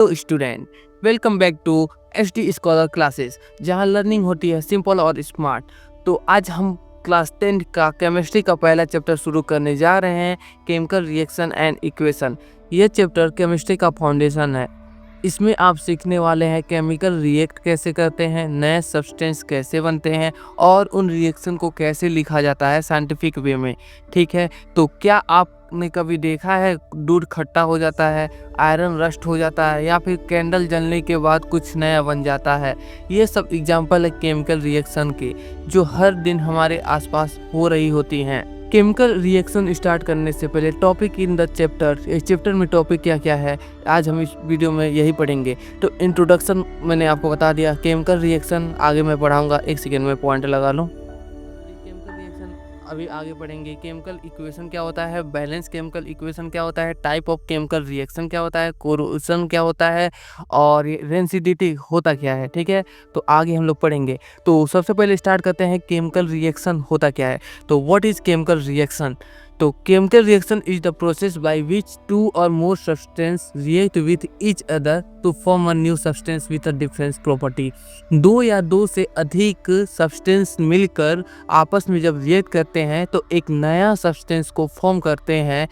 Hello student, welcome back to HD scholar classes, जहां learning होती है सिंपल और स्मार्ट। तो आज हम क्लास 10 का केमिस्ट्री का पहला चैप्टर शुरू करने जा रहे हैं, केमिकल रिएक्शन एंड इक्वेशन। यह चैप्टर केमिस्ट्री का फाउंडेशन है। इसमें आप सीखने वाले हैं केमिकल रिएक्ट कैसे करते हैं, नए सब्सटेंस कैसे बनते हैं और उन रिएक्शन को कैसे लिखा जाता है साइंटिफिक वे में। ठीक है, तो क्या आपने कभी देखा है दूध खट्टा हो जाता है, आयरन रस्ट हो जाता है या फिर कैंडल जलने के बाद कुछ नया बन जाता है? ये सब एग्जाम्पल है केमिकल रिएक्शन के, जो हर दिन हमारे आसपास हो रही होती हैं। केमिकल रिएक्शन स्टार्ट करने से पहले टॉपिक इन द चैप्टर, इस चैप्टर में टॉपिक क्या क्या है आज हम इस वीडियो में यही पढ़ेंगे। तो इंट्रोडक्शन मैंने आपको बता दिया, केमिकल रिएक्शन आगे मैं पढ़ाऊंगा, एक सेकेंड में पॉइंट लगा लो। केमिकल रिएक्शन अभी आगे पढ़ेंगे। केमिकल इक्वेशन क्या होता है, बैलेंस केमिकल इक्वेशन क्या होता है, टाइप ऑफ केमिकल रिएक्शन क्या होता है, कोरोशन क्या होता है और रेंसिडिटी होता क्या है। ठीक है, तो आगे हम लोग पढ़ेंगे। तो सबसे पहले स्टार्ट करते हैं केमिकल रिएक्शन होता क्या है। तो व्हाट इज केमिकल रिएक्शन? तो chemical reaction is the process by which two or more substance react with each other to form a new substance with a different property. दो या दो से अधिक सब्सटेंस मिलकर आपस में जब रिएक्ट करते हैं तो एक नया सब्सटेंस को फॉर्म करते हैं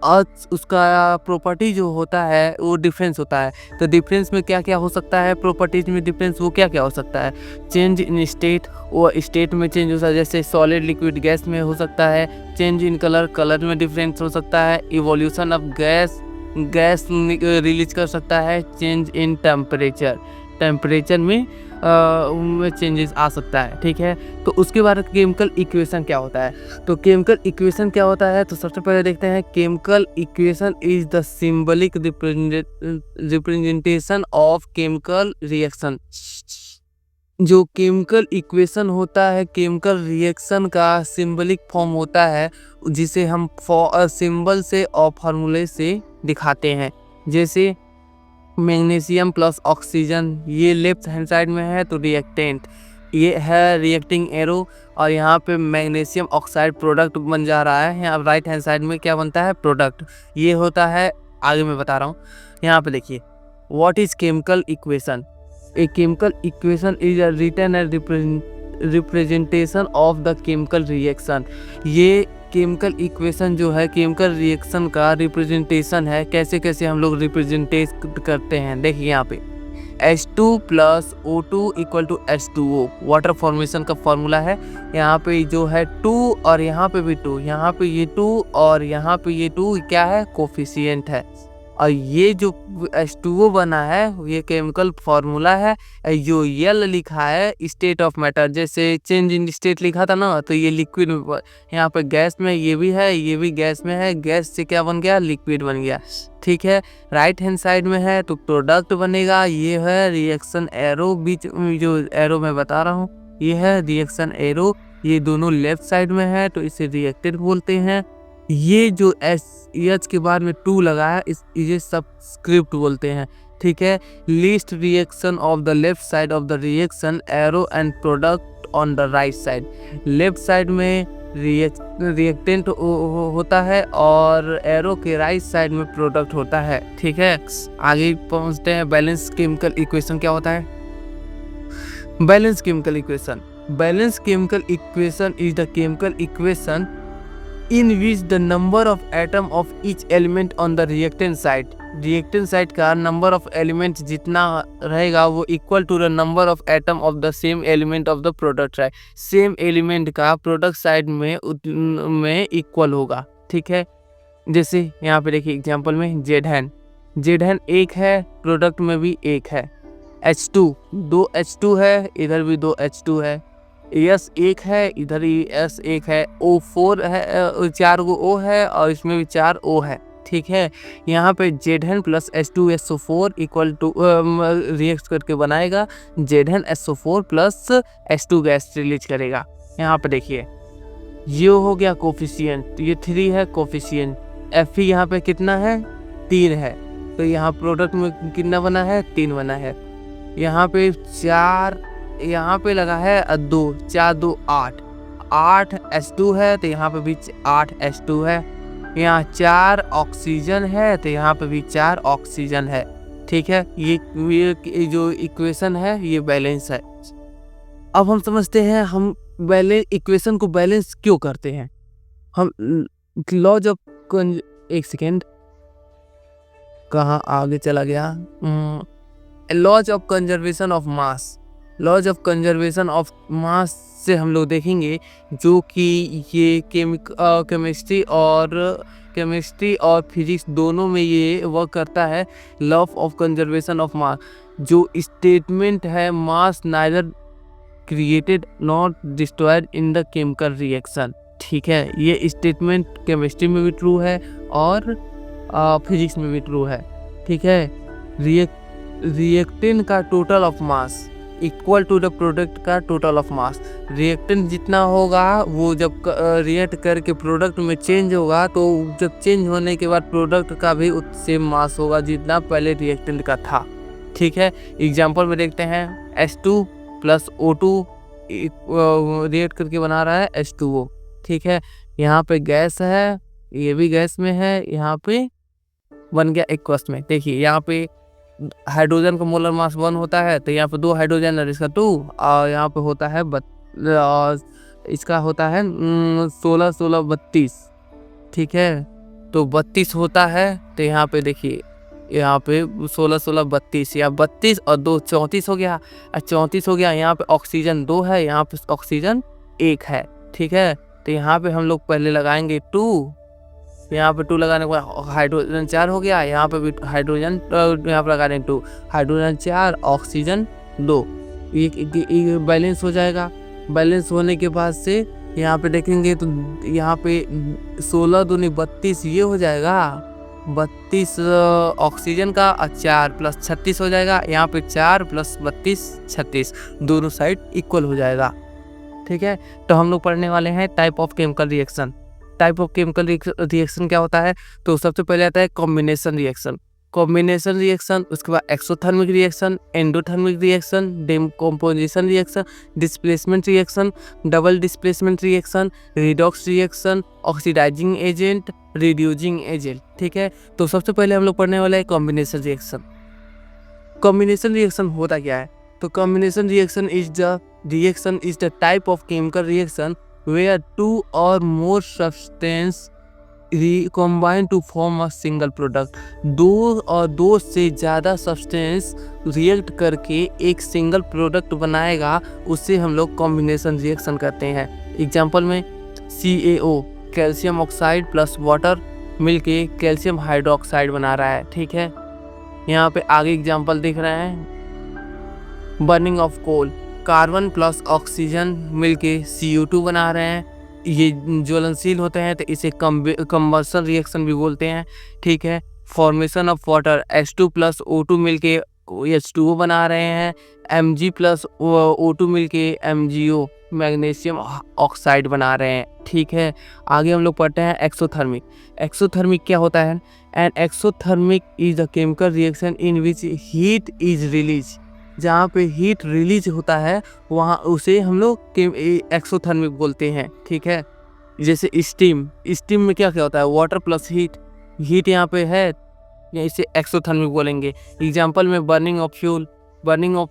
और उसका प्रॉपर्टी जो होता है वो डिफरेंस होता है। तो डिफरेंस में क्या क्या हो सकता है, प्रॉपर्टीज में डिफरेंस वो क्या क्या हो सकता है? चेंज इन स्टेट, वो स्टेट में चेंज हो सकता है, जैसे सॉलिड लिक्विड गैस में हो सकता है। चेंज इन कलर, कलर में डिफरेंस हो सकता है। Evolution of gas, gas release कर सकता है। चेंज इन टेम्परेचर, टेम्परेचर में चेंजेस आ सकता है। ठीक है, तो उसके बाद केमिकल इक्वेशन क्या होता है। तो केमिकल इक्वेशन क्या होता है, तो सबसे पहले देखते हैं chemical equation is the symbolic representation of chemical reaction. जो केमिकल इक्वेशन होता है केमिकल रिएक्शन का सिंबलिक फॉर्म होता है, जिसे हम सिंबल से और फार्मूले से दिखाते हैं। जैसे मैग्नीशियम प्लस ऑक्सीजन, ये लेफ्ट हैंड साइड में है तो रिएक्टेंट, ये है रिएक्टिंग एरो, और यहाँ पे मैग्नीशियम ऑक्साइड प्रोडक्ट बन जा रहा है। यहाँ राइट हैंड साइड में क्या बनता है, प्रोडक्ट। ये होता है, आगे मैं बता रहा हूँ। यहाँ पे देखिए, what is chemical equation. A chemical equation is a written and representation of the chemical reaction. ये केमिकल इक्वेशन जो है केमिकल रिएक्शन का रिप्रेजेंटेशन है। कैसे कैसे हम लोग रिप्रेजेंटेट करते हैं, देखिए यहाँ पे H2 plus O2 equal to H2O water formation का फॉर्मूला है। यहाँ पे जो है 2 और यहाँ पे भी 2, यहाँ पे ये 2 और यहाँ पे ये 2 क्या है, कोफिशिएंट है। और ये जो H2O बना है ये केमिकल फार्मूला है। जो L लिखा है स्टेट ऑफ मैटर, जैसे चेंज इन स्टेट लिखा था ना, तो ये लिक्विड यहाँ पे गैस में ये भी है, ये भी गैस में है, गैस से क्या बन गया, लिक्विड बन गया। ठीक है, राइट हैंड साइड में है तो प्रोडक्ट बनेगा। ये है रिएक्शन एरो, बीच में जो एरो मैं बता रहा हूँ ये है रिएक्शन एरो। ये दोनों लेफ्ट साइड में है तो इसे रिएक्टेंट बोलते हैं। ये जो एच के बाद में 2 लगा है इसे सबस्क्रिप्ट बोलते हैं। ठीक है, least reaction of the left side of the reaction arrow and product on the right side. Left side में रिएक्टेंट होता है और एरो के राइट साइड में प्रोडक्ट होता है। ठीक है, आगे पहुंचते हैं। बैलेंस केमिकल इक्वेशन क्या होता है। Balance chemical equation, balance chemical equation is the chemical equation in which the number of atom of each element on the reactant side का number of element जितना रहेगा वो equal to the number of atom of the same element of the product side। same element का product side में equal होगा। ठीक है, जैसे यहाँ पे देखिए एग्जांपल में Z एक है, प्रोडक्ट में भी एक है। H2 दो H2 है, इधर भी 2 H2 है। S एक है, इधर ही S एक है। O4 है, 4 गो O है और इसमें भी 4 O है। ठीक है, यहाँ पे Zn plus H2SO4 equal to react करके बनाएगा ZnSO4 plus H2 gas release करेगा। यहाँ पे देखिए ये हो गया कोफिशिएंट, ये 3 है कोफिशिएंट। Fe यहाँ पे कितना है, 3 है, तो यहाँ प्रोडक्ट में कितना बना है, 3 बना है। यहाँ पे 4, यहाँ पे लगा है 2, 4 2 8 H2 है तो यहाँ पे भी 8 H2 है। यहाँ 4 ऑक्सीजन है तो यहाँ पे भी 4 ऑक्सीजन है। ठीक है, ये जो इक्वेशन है ये बैलेंस है। अब हम समझते हैं हम बैलेंस इक्वेशन को बैलेंस क्यों करते हैं। हम लॉज ऑफ एक सेकेंड कहाँ आगे चला गया। Laws of conservation of mass, laws of conservation of mass से हम लोग देखेंगे जो कि ये केमिस्ट्री और फिजिक्स दोनों में ये वर्क करता है। लॉ ऑफ कंजर्वेशन ऑफ मास जो स्टेटमेंट है, mass neither created not destroyed in the chemical reaction. ठीक है, ये स्टेटमेंट केमिस्ट्री में भी ट्रू है और फिजिक्स में भी ट्रू है। ठीक है, रिएक्टेंट का total of mass equal to the product का टोटल ऑफ मास। रिएक्टेंट जितना होगा वो जब रिएक्ट करके प्रोडक्ट में चेंज होगा तो जब चेंज होने के बाद प्रोडक्ट का भी सेम मास होगा जितना पहले रिएक्टेंट का था। ठीक है, एग्जांपल में देखते हैं H2 प्लस O2 रिएक्ट करके बना रहा है H2O। ठीक है, यहाँ पे गैस है, ये भी गैस में है, यहाँ पे बन गया एक्वस में। देखिए यहाँ पे हाइड्रोजन का मोलर मास 1 होता है तो यहाँ पे 2 हाइड्रोजन है, इसका 2 और यहाँ पे होता है इसका होता है 16 32। ठीक है, तो 32 होता है तो यहाँ पे देखिए यहाँ पे 16 32 या 32 और 2 34 हो गया। 34 हो गया, यहाँ पे ऑक्सीजन 2 है, यहाँ पे ऑक्सीजन 1 है। ठीक है, तो यहाँ पे हम लोग पहले लगाएंगे 2, यहाँ पे 2 लगाने के बाद हाइड्रोजन 4 हो गया, यहाँ पे भी हाइड्रोजन यहाँ पे लगा देंगे 2, हाइड्रोजन 4 ऑक्सीजन 2, ये बैलेंस हो जाएगा। बैलेंस होने के बाद से यहाँ पे देखेंगे तो यहाँ पे 16 दूनी 32 ये हो जाएगा, 32 ऑक्सीजन का 4 प्लस 36 हो जाएगा। यहाँ पे 4 प्लस 32 36 दोनों साइड इक्वल हो जाएगा। ठीक है, तो हम लोग पढ़ने वाले हैं type of chemical reaction. Type of chemical reaction क्या होता है, तो सबसे पहले आता है कॉम्बिनेशन रिएक्शन। कॉम्बिनेशन रिएक्शन, उसके बाद exothermic reaction, endothermic reaction, decomposition reaction, displacement reaction, double displacement reaction, redox reaction, oxidising agent, reducing agent. ठीक है, तो सबसे पहले हम लोग पढ़ने वाले हैं कॉम्बिनेशन रिएक्शन। कॉम्बिनेशन रिएक्शन होता क्या है, तो combination reaction is the type of chemical reaction where 2 or more substance combine to form a single product। दो से ज़्यादा सब्सटेंस रिएक्ट करके एक सिंगल प्रोडक्ट बनाएगा, उससे हम लोग कॉम्बिनेशन रिएक्शन करते हैं। एग्जांपल में CaO calcium oxide plus water मिलके कैल्शियम हाइड्रोक्साइड बना रहा है। ठीक है, यहाँ पे आगे एग्जांपल दिख रहे हैं burning of coal, carbon plus oxygen मिलके CO2 बना रहे हैं। ये ज्वलनशील होते हैं तो इसे कंबशन रिएक्शन भी बोलते हैं। ठीक है, formation of water H2 plus O2 मिलके H2O बना रहे हैं। Mg प्लस O2 मिलके MgO मैग्नीशियम ऑक्साइड बना रहे हैं। ठीक है, आगे हम लोग पढ़ते हैं एक्सोथर्मिक। एक्सोथर्मिक क्या होता है, and exothermic is the chemical reaction in which heat is release. जहाँ पे हीट रिलीज होता है वहाँ उसे हम लोग एक्सोथर्मिक बोलते हैं। ठीक है, जैसे स्टीम में क्या क्या होता है, वाटर प्लस हीट यहाँ पे है, या इसे एक्सोथर्मिक बोलेंगे। एग्जांपल में बर्निंग ऑफ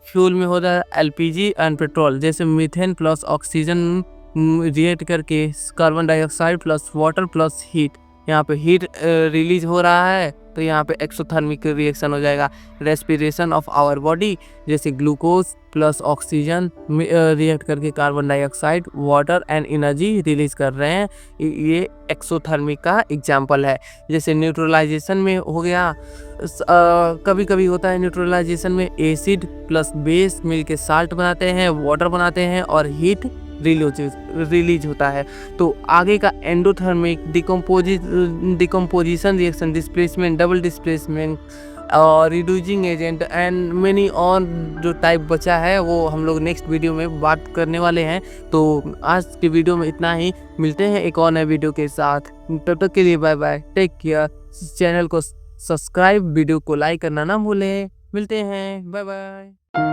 फ्यूल में होता है LPG एंड पेट्रोल, जैसे मीथेन प्लस ऑक्सीजन रिएक्ट करके carbon dioxide plus water plus heat, यहाँ पे हीट रिलीज हो रहा है तो यहाँ पे एक्सोथर्मिक रिएक्शन हो जाएगा। रेस्पिरेशन ऑफ आवर बॉडी, जैसे ग्लूकोज प्लस ऑक्सीजन रिएक्ट करके carbon dioxide water and energy release कर रहे हैं, ये एक्सोथर्मिक का एग्जाम्पल है। जैसे न्यूट्रलाइजेशन में हो गया, कभी कभी होता है न्यूट्रलाइजेशन में एसिड प्लस बेस मिलके साल्ट बनाते हैं, वाटर बनाते हैं और हीट रिलीज होता है। तो आगे का endothermic, decomposition reaction, displacement, double displacement और रिड्यूसिंग एजेंट एंड मेनी और जो टाइप बचा है वो हम लोग नेक्स्ट वीडियो में बात करने वाले हैं। तो आज के वीडियो में इतना ही, मिलते हैं एक और नए वीडियो के साथ। तब तक के लिए bye bye, take care. Channel को सब्सक्राइब, वीडियो को लाइक करना ना भूलें। मिलते हैं, बाय बाय।